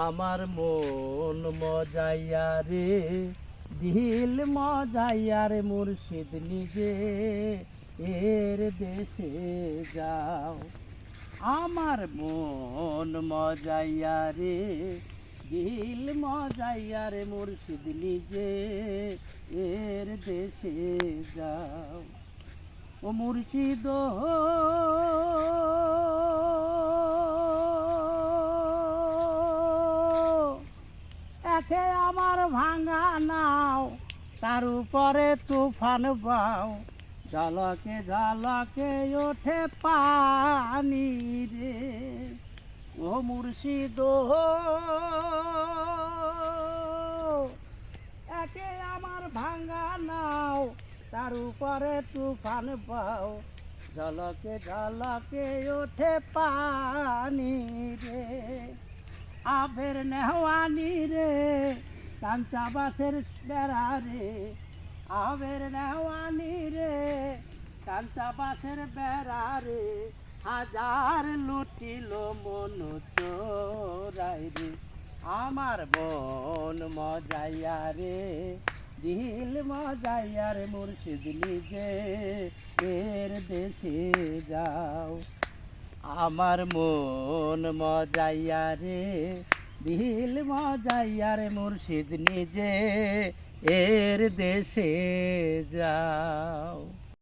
আমার মন মজাইয়া রে, দিল মজাইয়া রে, মুর্শিদ নিজে এর দেশে যাও। আমার মন মজাইয়া রে, দিল মজাইয়া রে, মুর্শিদ নিজে এর দেশে যাও। ও মুর্শিদ একে আমার ভাঙা নাও, তার উপরে তুফান বাও, ঝলকে ঝলকে ওঠে পানি রে। ও মুর্শিদ একে আমার ভাঙা নাও, তার উপরে তুফান বাও, ঝলকে ঝলকে ওঠে পানি রে। আবের নেহওয়ানি রে, কাঞ্চা বাসের বেড়া রে, আবের নেহওয়ানি রে, কাঞ্চা বাসের বেড়া রে, হাজার লুটিল মন চোরাই রে। আমার মন মজাইয়া রে, দিল মজাইয়া রে, মুর্শিদ নিজে এর দেশে যাও। আমার মন মজাইয়া রে, দিল মজাইয়া রে, মুর্শিদ নিজে এর দেশে যাও।